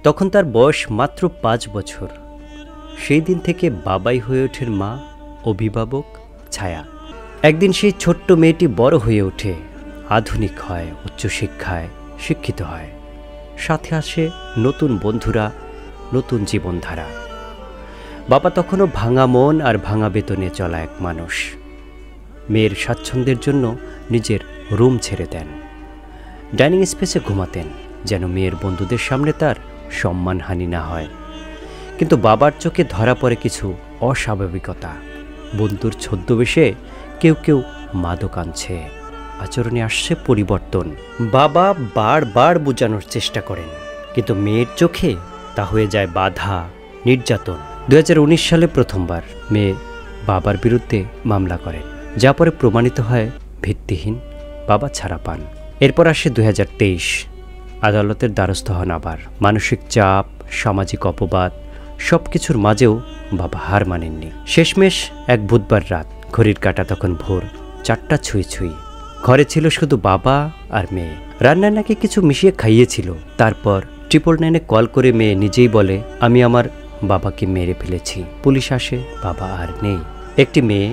তখন তার বয়স মাত্র 5 বছর। সেই দিন থেকে বাবাই হয়ে ওঠেন মা, অভিভাবক, ছায়া। একদিন সেই ছোট্ট মেয়েটি বড় হয়ে ওঠে, আধুনিক হয়, উচ্চশিক্ষায় শিক্ষিত হয়। সাথে আসে নতুন বন্ধুরা, নতুন জীবনধারা। বাবা তখনও ভাঙা মন আর ভাঙা বেতনে চলা এক মানুষ। মেয়ের স্বাচ্ছন্দ্যের জন্য নিজের রুম ছেড়ে দেন, ডাইনিং স্পেসে ঘুমাতেন, যেন মেয়ের বন্ধুদের সামনে তার সম্মানহানি না হয়। কিন্তু বাবার চোখে ধরা পড়ে কিছু অস্বাভাবিকতা। বন্ধুর ছদ্মবেশে কেউ কেউ মাদক আনছে, আচরণে আসছে পরিবর্তন। বাবা বারবার বোঝানোর চেষ্টা করেন, কিন্তু মেয়ের চোখে তা হয়ে যায় বাধা, নির্যাতন। 2019 সালে প্রথমবার মেয়ে বাবার বিরুদ্ধে মামলা করেন, যা পরে প্রমাণিত হয় ভিত্তিহীন। বাবা ছাড়া পান। এরপর আসে 2023। আদালতের দ্বারস্থ হন আবার। মানসিক চাপ, সামাজিক অপবাদ, সব কিছুর মাঝেও বাবা হার মানেননি। শেষমেশ এক বুধবার রাত, ঘড়ির কাঁটা তখন ভোর 4টা ছুঁই ছুঁই। ঘরে ছিল শুধু বাবা আর মেয়ে। রান্নায় নাকি কিছু মিশিয়ে খাইয়েছিল। তারপর 999-এ কল করে মেয়ে নিজেই বলে, আমি আমার বাবাকে মেরে ফেলেছি। পুলিশ আসে, বাবা আর নেই। একটি মেয়ে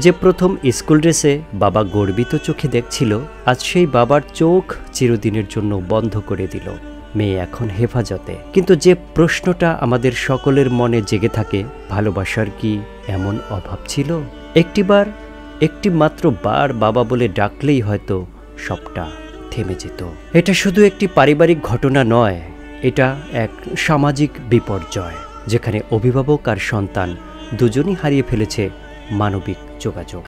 যে প্রথম স্কুল ড্রেসে বাবা গর্বিত চোখে দেখছিল, আজ সেই বাবার চোখ চিরদিনের জন্য বন্ধ করে দিল। মেয়ে এখন হেফাজতে। কিন্তু যে প্রশ্নটা আমাদের সকলের মনে জেগে থাকে, ভালোবাসার কি এমন অভাব ছিল? একটি মাত্র বার বাবা বলে ডাকলেই হয়তো সবটা থেমে যেত। এটা শুধু একটি পারিবারিক ঘটনা নয়, এটা এক সামাজিক বিপর্যয়, যেখানে অভিভাবক আর সন্তান দুজনই হারিয়ে ফেলেছে মানবিক যোগাযোগ।